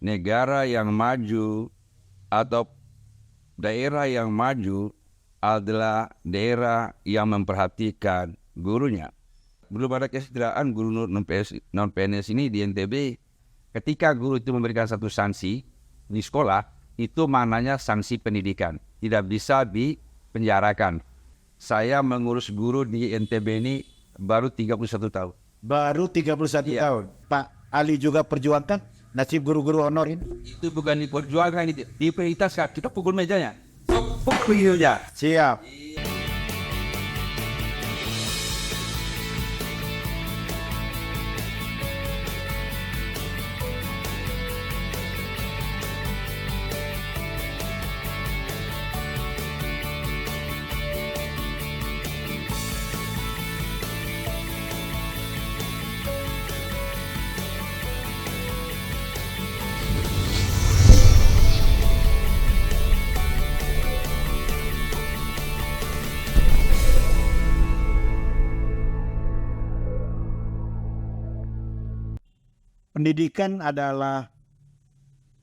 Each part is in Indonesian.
negara yang maju atau daerah yang maju adalah daerah yang memperhatikan gurunya. Belum ada kesejahteraan guru non-PNS ini di NTB. Ketika guru itu memberikan satu sanksi di sekolah, itu maknanya sanksi pendidikan. Tidak bisa dipenjarakan. Saya mengurus guru di NTB ini baru 31 tahun. Baru 31 tahun. Pak Ali juga perjuangkan nasib guru-guru honor ini. Itu bukan diperjuangkan, itu diprioritaskan. Kita pukul mejanya. Pukul meja. Siap. Pendidikan adalah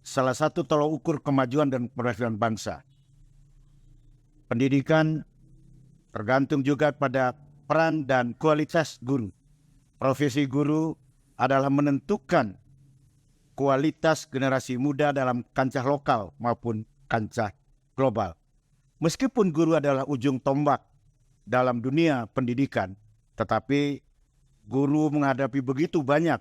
salah satu tolak ukur kemajuan dan keberhasilan bangsa. Pendidikan tergantung juga pada peran dan kualitas guru. Profesi guru adalah menentukan kualitas generasi muda dalam kancah lokal maupun kancah global. Meskipun guru adalah ujung tombak dalam dunia pendidikan, tetapi guru menghadapi begitu banyak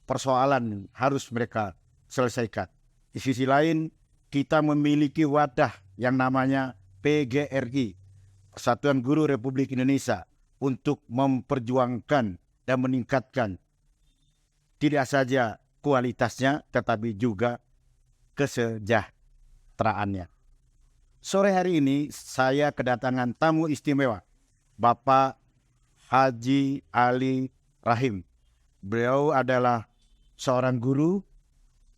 persoalan yang harus mereka selesaikan. Di sisi lain, kita memiliki wadah yang namanya PGRI, Persatuan Guru Republik Indonesia, untuk memperjuangkan dan meningkatkan tidak saja kualitasnya, tetapi juga kesejahteraannya. Sore hari ini saya kedatangan tamu istimewa, Bapak Haji Ali Rahim. Beliau adalah seorang guru,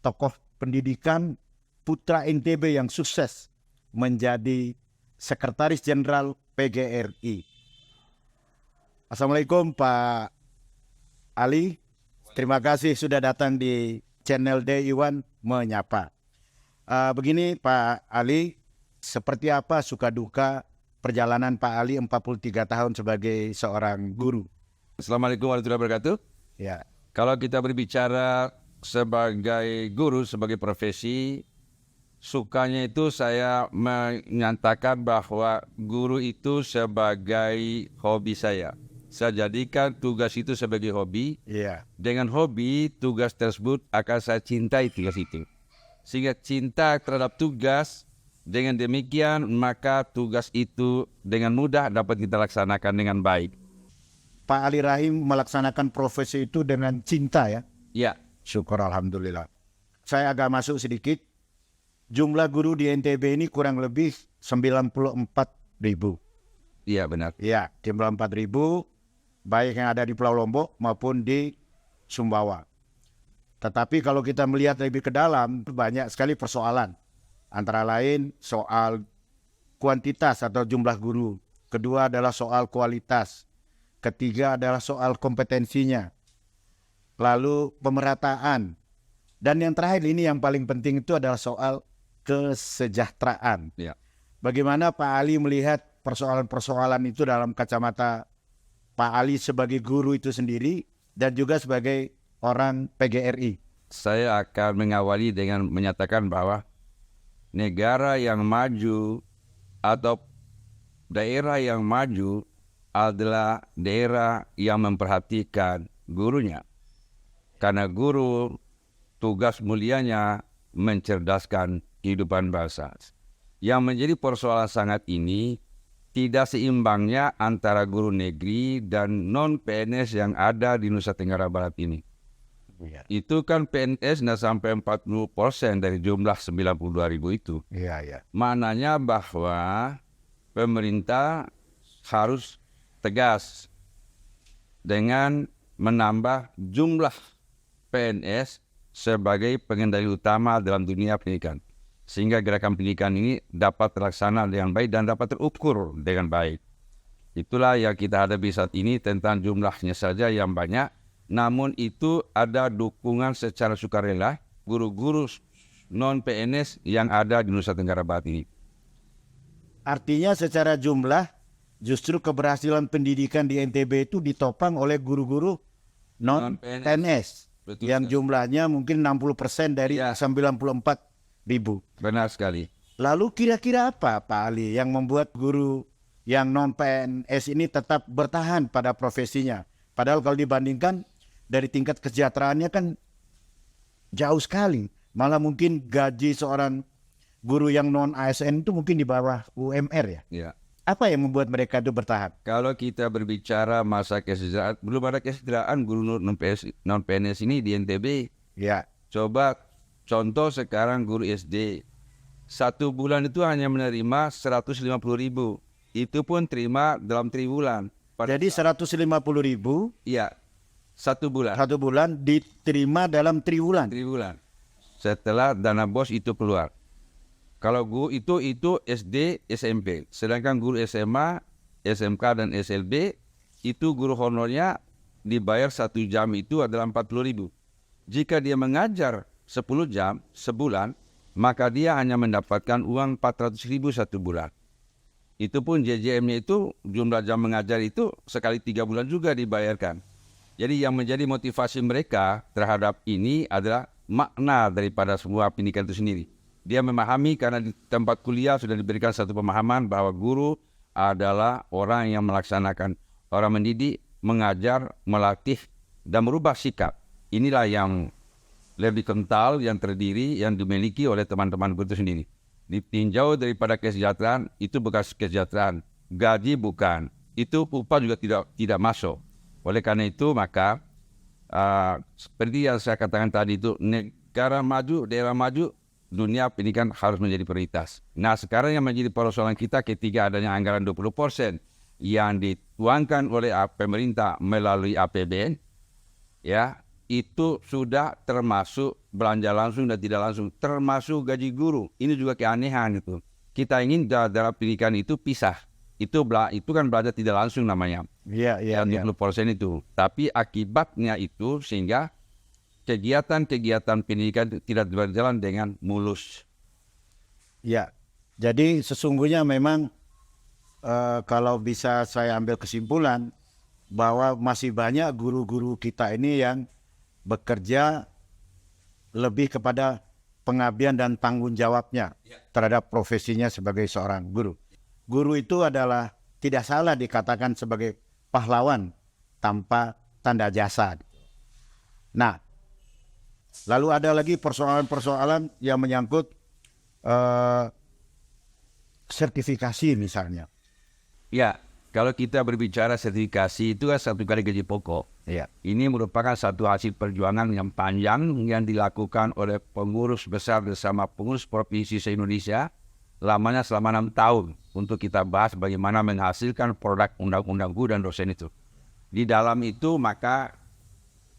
tokoh pendidikan, putra NTB yang sukses menjadi Sekretaris Jenderal PGRI. Assalamualaikum Pak Ali. Terima kasih sudah datang di channel Iwan Menyapa. Begini Pak Ali, seperti apa suka duka perjalanan Pak Ali 43 tahun sebagai seorang guru? Assalamualaikum warahmatullahi wabarakatuh. Ya. Kalau kita berbicara sebagai guru, sebagai profesi, sukanya itu saya menyatakan bahwa guru itu sebagai hobi saya. Saya jadikan tugas itu sebagai hobi. Iya. Dengan hobi, tugas tersebut akan saya cintai tugas itu. Sehingga cinta terhadap tugas, dengan demikian maka tugas itu dengan mudah dapat kita laksanakan dengan baik. Pak Ali Rahim melaksanakan profesi itu dengan cinta ya? Ya. Syukur Alhamdulillah. Saya agak masuk sedikit. Jumlah guru di NTB ini kurang lebih 94.000. Iya benar. Ya, 94.000, baik yang ada di Pulau Lombok maupun di Sumbawa. Tetapi kalau kita melihat lebih ke dalam, banyak sekali persoalan. Antara lain soal kuantitas atau jumlah guru. Kedua adalah soal kualitas. Ketiga adalah soal kompetensinya. Lalu pemerataan. Dan yang terakhir ini yang paling penting itu adalah soal kesejahteraan. Ya. Bagaimana Pak Ali melihat persoalan-persoalan itu dalam kacamata Pak Ali sebagai guru itu sendiri dan juga sebagai orang PGRI? Saya akan mengawali dengan menyatakan bahwa negara yang maju atau daerah yang maju adalah daerah yang memperhatikan gurunya. Karena guru tugas mulianya mencerdaskan kehidupan bangsa. Yang menjadi persoalan sangat ini tidak seimbangnya antara guru negeri dan non-PNS yang ada di Nusa Tenggara Barat ini. Iya. Itu kan PNS nggak sampai 40% dari jumlah 92.000 itu. Iya, iya. Maknanya bahwa pemerintah harus tegas dengan menambah jumlah PNS sebagai pengendali utama dalam dunia pendidikan. Sehingga gerakan pendidikan ini dapat terlaksana dengan baik dan dapat terukur dengan baik. Itulah yang kita hadapi saat ini tentang jumlahnya saja yang banyak. Namun itu ada dukungan secara sukarela. Guru-guru non-PNS yang ada di Nusa Tenggara Barat ini. Artinya secara jumlah justru keberhasilan pendidikan di NTB itu ditopang oleh guru-guru non-PNS Betul yang sekali. jumlahnya mungkin 60% dari Ya. 94.000. Benar sekali. Lalu kira-kira apa Pak Ali yang membuat guru yang non-PNS ini tetap bertahan pada profesinya? Padahal kalau dibandingkan dari tingkat kesejahteraannya kan jauh sekali. Malah mungkin gaji seorang guru yang non-ASN itu mungkin di bawah UMR ya. Ya. Apa yang membuat mereka itu bertahan? Kalau kita berbicara masa kesejahteraan, belum ada kesejahteraan guru non-PNS ini di NTB. Ya, Coba contoh sekarang guru SD. 1 bulan itu hanya menerima 150.000. Itu pun terima dalam 3 bulan. jadi 150.000 Iya, 1 bulan. 1 bulan diterima dalam triwulan. 3 bulan. Setelah dana bos itu keluar. Kalau guru itu SD, SMP. Sedangkan guru SMA, SMK dan SLB itu guru honornya dibayar 1 jam itu adalah 40.000. Jika dia mengajar 10 jam sebulan, maka dia hanya mendapatkan uang 400.000 1 bulan. Itu pun JJM-nya itu jumlah jam mengajar itu sekali 3 bulan juga dibayarkan. Jadi yang menjadi motivasi mereka terhadap ini adalah makna daripada semua pendidikan itu sendiri. Dia memahami karena di tempat kuliah sudah diberikan satu pemahaman bahwa guru adalah orang yang melaksanakan, orang mendidik, mengajar, melatih, dan merubah sikap. Inilah yang lebih kental, yang terdiri, yang dimiliki oleh teman-teman guru itu sendiri. Ditinjau daripada kesejahteraan, itu bekas kesejahteraan. Gaji bukan. Itu upah juga tidak masuk. Oleh karena itu maka seperti yang saya katakan tadi itu, negara maju, daerah maju, dunia pendidikan harus menjadi prioritas. Nah sekarang yang menjadi persoalan kita ketika adanya anggaran 20% yang dituangkan oleh pemerintah melalui APBN, ya itu sudah termasuk belanja langsung dan tidak langsung, termasuk gaji guru. Ini juga keanehan itu. Kita ingin dalam pendidikan itu pisah. Itu kan belanja tidak langsung namanya. Iya. 20% itu. Tapi akibatnya itu sehingga kegiatan-kegiatan pendidikan tidak berjalan dengan mulus. Ya, jadi sesungguhnya memang kalau bisa saya ambil kesimpulan bahwa masih banyak guru-guru kita ini yang bekerja lebih kepada pengabdian dan tanggung jawabnya terhadap profesinya sebagai seorang guru. Guru itu adalah tidak salah dikatakan sebagai pahlawan tanpa tanda jasa. Nah, lalu ada lagi persoalan-persoalan yang menyangkut sertifikasi misalnya. Ya, kalau kita berbicara sertifikasi itu kan satu kali gaji pokok. Ya. Ini merupakan satu hasil perjuangan yang panjang yang dilakukan oleh pengurus besar bersama pengurus provinsi se-Indonesia lamanya selama 6 tahun untuk kita bahas bagaimana menghasilkan produk undang-undang guru dan dosen itu. Di dalam itu maka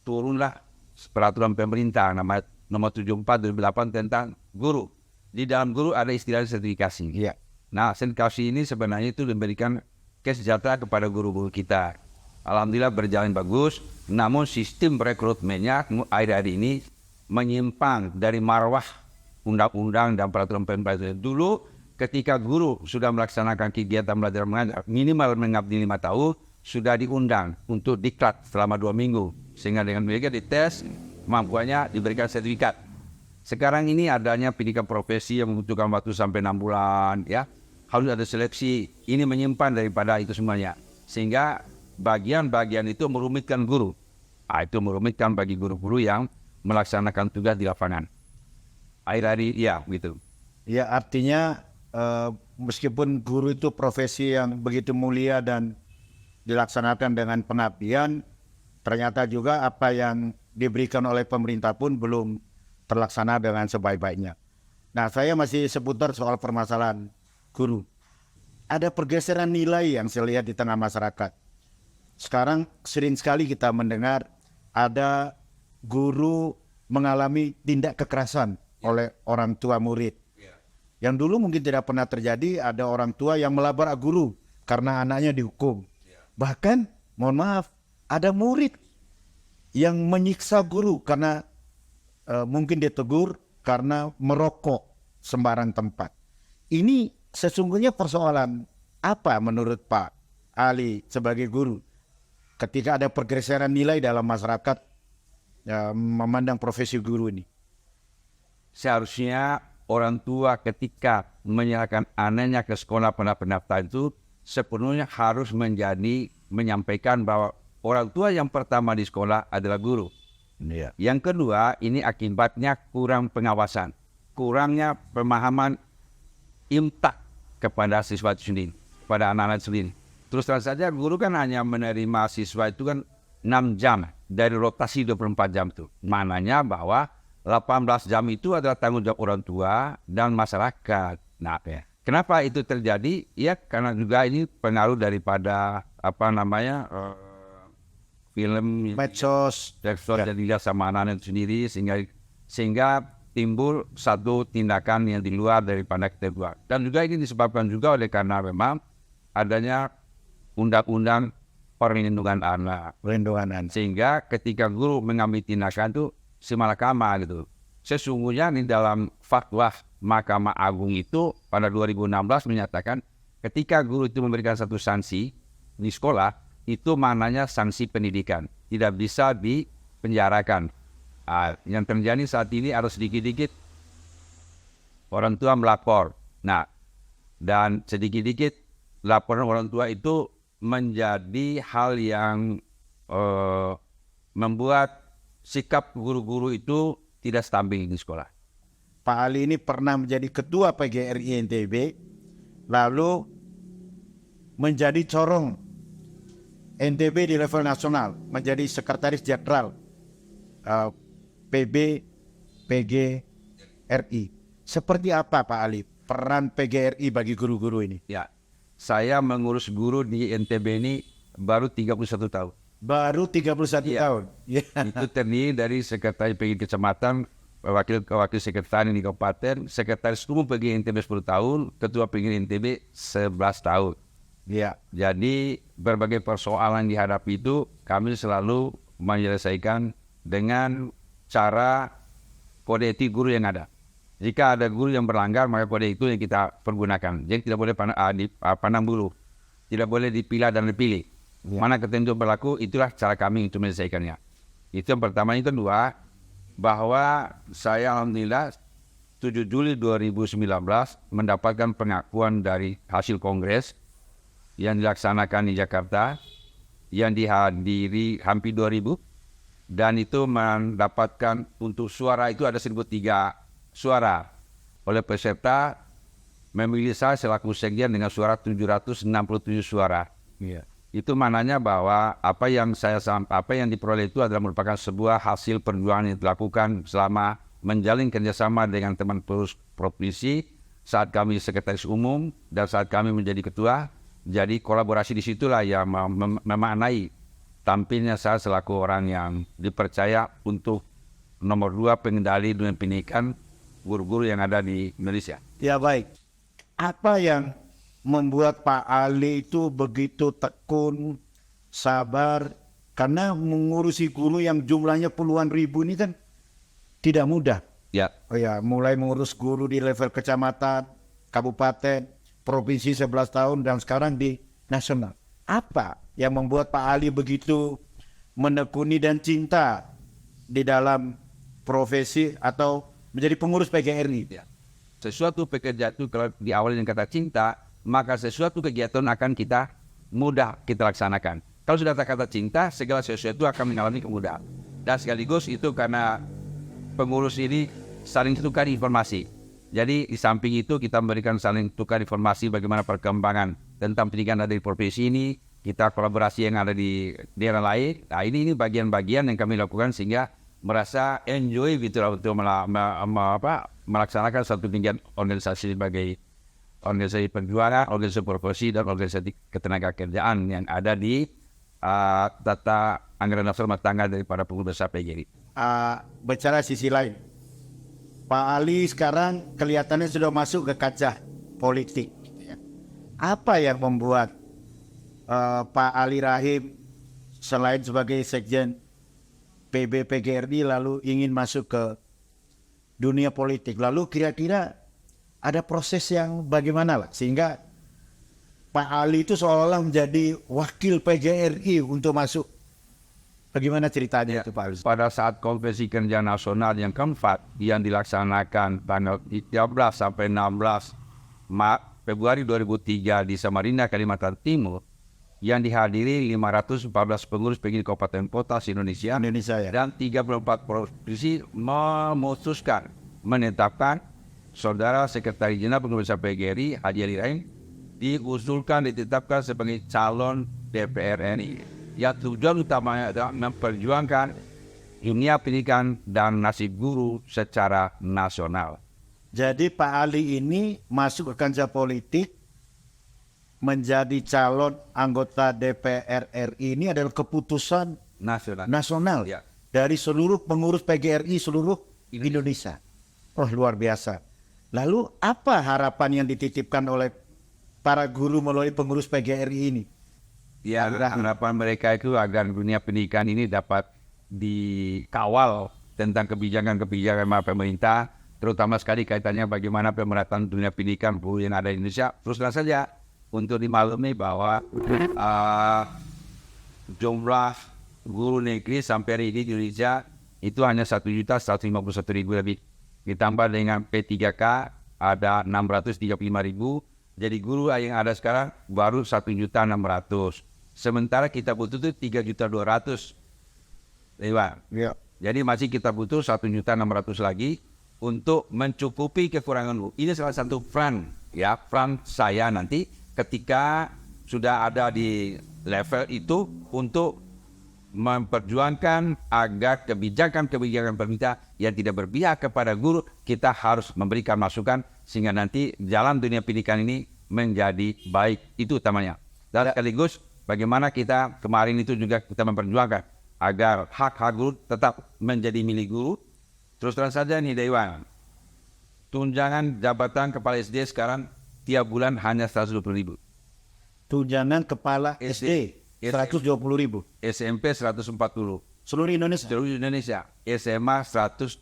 turunlah peraturan pemerintah nomor 74/2008 tentang guru. Di dalam guru ada istilah sertifikasi. Iya. Nah, sertifikasi ini sebenarnya itu memberikan kesejahteraan kepada guru-guru kita. Alhamdulillah berjalan bagus, namun sistem rekrutmennya akhir-akhir ini menyimpang dari marwah undang-undang dan peraturan pemerintah. Dulu ketika guru sudah melaksanakan kegiatan belajar mengajar minimal mengabdi 5 tahun, sudah diundang untuk diklat selama 2 minggu. Sehingga dengan mereka dites, kemampuannya diberikan sertifikat. Sekarang ini adanya pendidikan profesi yang membutuhkan waktu sampai 6 bulan, ya. Harus ada seleksi. Ini menyimpan daripada itu semuanya. Sehingga bagian-bagian itu merumitkan guru. Itu merumitkan bagi guru-guru yang melaksanakan tugas di lapangan. Akhir-akhir, ya, gitu. Ya, artinya meskipun guru itu profesi yang begitu mulia dan dilaksanakan dengan pengabdian, ternyata juga apa yang diberikan oleh pemerintah pun belum terlaksana dengan sebaik-baiknya. Nah, saya masih seputar soal permasalahan guru. Ada pergeseran nilai yang saya lihat di tengah masyarakat. Sekarang sering sekali kita mendengar ada guru mengalami tindak kekerasan oleh orang tua murid. Yang dulu mungkin tidak pernah terjadi, ada orang tua yang melabrak guru karena anaknya dihukum. Bahkan, mohon maaf, ada murid yang menyiksa guru karena mungkin ditegur karena merokok sembarang tempat. Ini sesungguhnya persoalan apa menurut Pak Ali sebagai guru ketika ada pergeseran nilai dalam masyarakat memandang profesi guru ini? Seharusnya orang tua ketika menyerahkan anaknya ke sekolah pendaftaran itu sepenuhnya harus menyampaikan bahwa orang tua yang pertama di sekolah adalah guru. Iya. Yang kedua, ini akibatnya kurang pengawasan, kurangnya pemahaman imtak kepada siswa itu sendiri, kepada anak-anak sendiri. Terus terang saja guru kan hanya menerima siswa itu kan 6 jam dari rotasi 24 jam itu. Maknanya bahwa 18 jam itu adalah tanggung jawab orang tua dan masyarakat. Nah, kenapa itu terjadi? Ya karena juga ini pengaruh daripada film Medsos yang dilihat sama anak-anak itu sendiri sehingga timbul satu tindakan yang di luar daripada ketentuan. Dan juga ini disebabkan juga oleh karena memang adanya undang-undang perlindungan anak. Sehingga ketika guru mengambil tindakan itu semalakama gitu. Sesungguhnya di dalam fatwa Mahkamah Agung itu pada 2016 menyatakan ketika guru itu memberikan satu sanksi di sekolah, itu maknanya sanksi pendidikan, tidak bisa dipenjarakan. Yang terjadi saat ini harus sedikit-sedikit orang tua melapor. Nah, dan sedikit-sedikit laporan orang tua itu menjadi hal yang membuat sikap guru-guru itu tidak stabil di sekolah. Pak Ali ini pernah menjadi ketua PGRI NTB, lalu menjadi corong NTB di level nasional, menjadi sekretaris jenderal PB PGRI. Seperti apa Pak Ali peran PGRI bagi guru-guru ini? Ya, saya mengurus guru di NTB ini baru 31 tahun. Baru 31 tahun. Ya. Itu terdiri dari sekretaris PG kecamatan, wakil sekretaris di kabupaten, sekretaris umum PG NTB 10 tahun, ketua PG NTB 11 tahun. Ya. Jadi berbagai persoalan dihadapi itu kami selalu menyelesaikan dengan cara kode etik guru yang ada. Jika ada guru yang berlanggar, maka kode itu yang kita pergunakan. Jadi tidak boleh pandang bulu, tidak boleh dipilah dan dipilih. Ya. Mana ketentuan berlaku, itulah cara kami untuk menyelesaikannya. Itu yang pertama. Yang kedua, bahwa saya alhamdulillah 7 Juli 2019 mendapatkan pengakuan dari hasil kongres yang dilaksanakan di Jakarta, yang dihadiri hampir 2.000, dan itu mendapatkan untuk suara itu ada 1.003 suara. Oleh peserta memilih saya selaku sekjen dengan suara 767 suara. Ya. Itu maknanya bahwa apa yang diperoleh itu adalah merupakan sebuah hasil perjuangan yang dilakukan selama menjalin kerjasama dengan teman pengurus provinsi saat kami sekretaris umum dan saat kami menjadi ketua. Jadi kolaborasi di situlah yang memaknai tampilnya saya selaku orang yang dipercaya untuk nomor 2 pengendali dunia pendidikan guru-guru yang ada di Indonesia. Ya baik. Apa yang membuat Pak Ali itu begitu tekun, sabar, karena mengurusi guru yang jumlahnya puluhan ribu ini kan tidak mudah. Ya. Oh ya, mulai mengurus guru di level kecamatan, kabupaten, provinsi 11 tahun dan sekarang di nasional. Apa yang membuat Pak Ali begitu menekuni dan cinta di dalam profesi atau menjadi pengurus PGRI? Ya. Sesuatu pekerjaan itu kalau diawali dengan kata cinta, maka sesuatu kegiatan akan mudah kita laksanakan. Kalau sudah kata cinta, segala sesuatu akan mengalami kemudahan. Dan sekaligus itu karena pengurus ini saling tukar informasi. Jadi di samping itu kita memberikan saling tukar informasi bagaimana perkembangan tentang pendidikan dari profesi ini, kita kolaborasi yang ada di daerah lain. Nah ini bagian-bagian yang kami lakukan sehingga merasa enjoy gitu untuk melaksanakan satu tingkat organisasi sebagai organisasi perjuangan, organisasi profesi, dan organisasi ketenagakerjaan yang ada di tata anggaran nasional rumah tangga daripada pengurus besar PGRI. Bicara sisi lain, Pak Ali sekarang kelihatannya sudah masuk ke kancah politik. Apa yang membuat Pak Ali Rahim selain sebagai sekjen PB PGRI lalu ingin masuk ke dunia politik. Lalu kira-kira ada proses yang bagaimana lah sehingga Pak Ali itu seolah-olah menjadi wakil PGRI untuk masuk. Bagaimana ceritanya itu Pak Ali? Pada saat Konferensi Kerja Nasional yang keempat yang dilaksanakan tanggal 13 sampai 16 Februari 2003 di Samarinda, Kalimantan Timur, yang dihadiri 514 pengurus PGRI Kabupaten Kota se-Indonesia Ya. dan 34 provinsi memutuskan menetapkan Saudara Sekretaris Jenderal Pengurus Besar PGRI Haji Ali Rahim ditetapkan sebagai calon DPR RI. Yang tujuan utamanya adalah memperjuangkan dunia pendidikan dan nasib guru secara nasional. Jadi Pak Ali ini masuk ke kancah politik menjadi calon anggota DPR RI ini adalah keputusan nasional Ya. dari seluruh pengurus PGRI seluruh Indonesia. Oh, luar biasa. Lalu apa harapan yang dititipkan oleh para guru melalui pengurus PGRI ini? Ya, harapan mereka itu agar dunia pendidikan ini dapat dikawal tentang kebijakan-kebijakan pemerintah, terutama sekali kaitannya bagaimana pemerataan dunia pendidikan guru yang ada di Indonesia. Terus saja untuk dimaklumi bahwa jumlah guru negeri sampai hari ini di Indonesia itu hanya 1.151.000 lebih. Ditambah dengan P3K ada 635.000. Jadi guru yang ada sekarang baru 1.600.000. Sementara kita butuh itu 3.200.000. Ya. Jadi masih kita butuh 1.600.000 lagi untuk mencukupi kekurangan guru. Ini salah satu peran saya nanti ketika sudah ada di level itu untuk memperjuangkan agar kebijakan-kebijakan pemerintah yang tidak berpihak kepada guru, kita harus memberikan masukan sehingga nanti jalan dunia pendidikan ini menjadi baik. Itu utamanya. Dan sekaligus bagaimana kita kemarin itu juga kita memperjuangkan agar hak-hak guru tetap menjadi milik guru. Terus terang saja nih Dewan, tunjangan jabatan kepala SD sekarang tiap bulan hanya 120.000. Tunjangan kepala SD 120.000. SMP 140. Seluruh Indonesia. Seluruh Indonesia. SMA 180.000.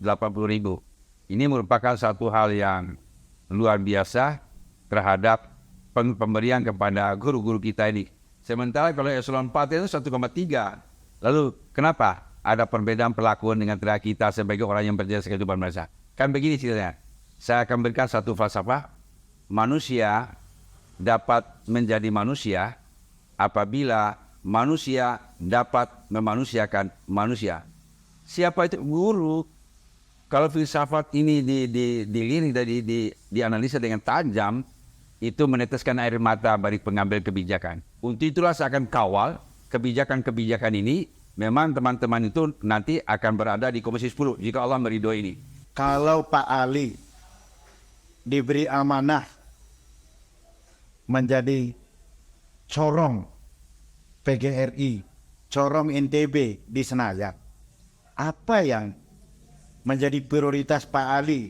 Ini merupakan satu hal yang luar biasa terhadap pemberian kepada guru-guru kita ini. Sementara kalau eselon 4 itu 1,3. Lalu kenapa ada perbedaan perlakuan dengan tenaga kita sebagai orang yang berjasa kehidupan mereka? Kan begini ceritanya. Saya akan berikan satu falsafah. Manusia dapat menjadi manusia apabila manusia dapat memanusiakan manusia. Siapa itu? Guru. Kalau filsafat ini dilirik dan dianalisa dengan tajam, itu meneteskan air mata bagi pengambil kebijakan. Untuk itulah saya akan kawal kebijakan-kebijakan ini. Memang teman-teman itu nanti akan berada di Komisi 10 jika Allah meridhoi ini. Kalau Pak Ali diberi amanah menjadi corong PGRI, corong NTB di Senayan, apa yang menjadi prioritas Pak Ali?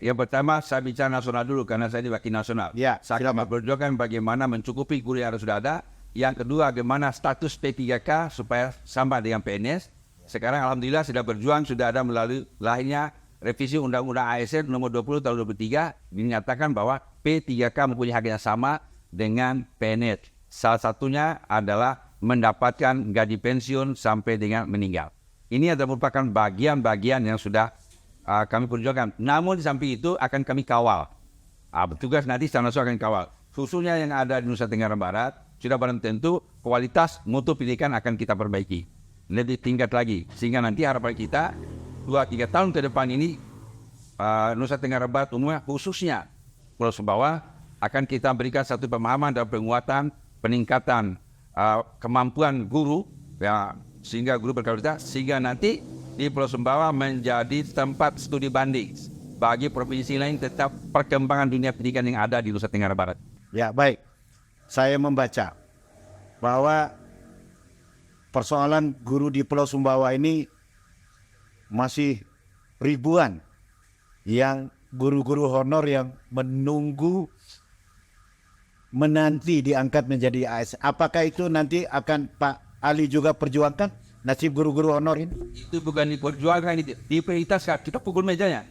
Yang pertama saya bicara nasional dulu karena saya di wakil nasional. Ya, saya akan berjuangkan bagaimana mencukupi guru yang sudah ada. Yang kedua, bagaimana status P3K supaya sama dengan PNS. Sekarang alhamdulillah sudah berjuang, sudah ada melalui lahirnya revisi Undang-Undang ASN nomor 20 tahun 2023 dinyatakan bahwa P3K mempunyai hak yang sama dengan PNS. Salah satunya adalah mendapatkan gaji pensiun sampai dengan meninggal. Ini adalah merupakan bagian-bagian yang sudah kami perjuangkan. Namun di samping itu akan kami kawal. Petugas nanti secara nasional akan kawal. Khususnya yang ada di Nusa Tenggara Barat, sudah barang tentu kualitas mutu pendidikan akan kita perbaiki. Lebih tingkat lagi. Sehingga nanti harapan kita 2-3 tahun ke depan ini Nusa Tenggara Barat umumnya khususnya Pulau Sumbawa akan kita berikan satu pemahaman dan penguatan peningkatan kemampuan guru ya, sehingga guru berkualitas sehingga nanti di Pulau Sumbawa menjadi tempat studi banding bagi provinsi lain tetap perkembangan dunia pendidikan yang ada di Nusa Tenggara Barat. Ya, baik. Saya membaca bahwa persoalan guru di Pulau Sumbawa ini masih ribuan yang guru-guru honor yang menanti diangkat menjadi ASN. Apakah itu nanti akan Pak Ali juga perjuangkan nasib guru-guru honor ini? Itu bukan diperjuangkan, ini diprioritaskan. Kita pukul mejanya.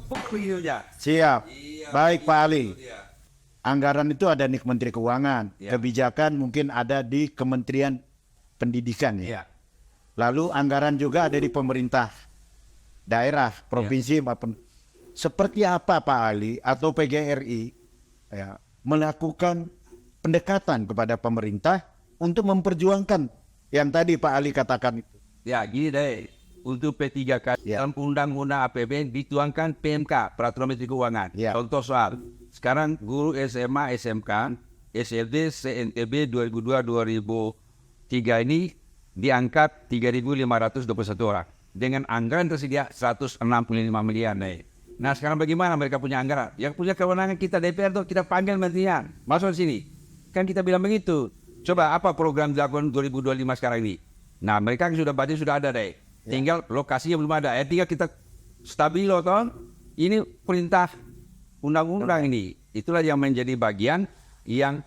Begitu aja. Siap. Iya, Baik Pak Ali. itu dia. Anggaran itu ada di Kementerian Keuangan. Ya. Kebijakan mungkin ada di Kementerian Pendidikan ya. Iya. Lalu anggaran juga ada di pemerintah daerah, provinsi maupun seperti apa Pak Ali atau PGRI ya, melakukan pendekatan kepada pemerintah untuk memperjuangkan yang tadi Pak Ali katakan itu. Ya, gini deh. Untuk P3K Ya. dalam Undang-Undang APBN dituangkan PMK, Peraturan Menteri Keuangan. Ya. Contoh soal, sekarang guru SMA, SMK, SLD, CNTB 2002-2003 ini diangkat 3.521 orang. Dengan anggaran tersedia 165 miliar. Nah sekarang bagaimana mereka punya anggaran? Yang punya kewenangan kita DPR tuh kita panggil menterian. Masuk di sini. Kan kita bilang begitu. Coba apa program dilakukan 2025 sekarang ini? Nah mereka sudah budget sudah ada deh. Tinggal lokasinya belum ada. Tinggal kita stabilo toh. Ini perintah undang-undang ini. Itulah yang menjadi bagian yang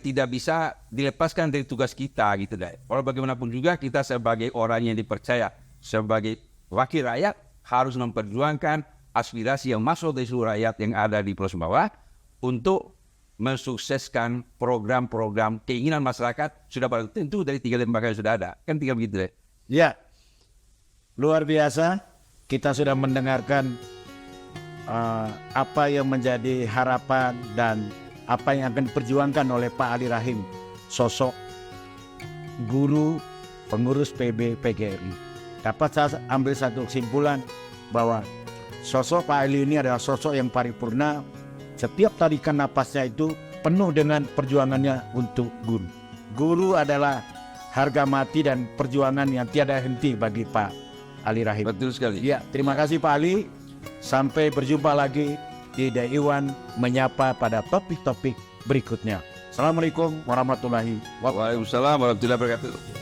tidak bisa dilepaskan dari tugas kita gitu deh. Walau bagaimanapun juga kita sebagai orang yang dipercaya sebagai wakil rakyat harus memperjuangkan aspirasi yang masuk dari seluruh rakyat yang ada di Pulau Sumbawa untuk mensukseskan program-program keinginan masyarakat sudah pada tentu dari 3 lembaga yang sudah ada. Kan tinggal begitu deh. Ya, luar biasa. Kita sudah mendengarkan apa yang menjadi harapan dan apa yang akan diperjuangkan oleh Pak Ali Rahim, sosok guru pengurus PB PGRI. Dapat saya ambil satu kesimpulan bahwa sosok Pak Ali ini adalah sosok yang paripurna. Setiap tarikan napasnya itu penuh dengan perjuangannya untuk guru. Guru adalah harga mati dan perjuangan yang tiada henti bagi Pak Ali Rahim. Betul sekali. Ya, terima kasih Pak Ali. Sampai berjumpa lagi di Iwan menyapa pada topik-topik berikutnya. Assalamualaikum warahmatullahi wabarakatuh. Waalaikumsalam warahmatullahi wabarakatuh.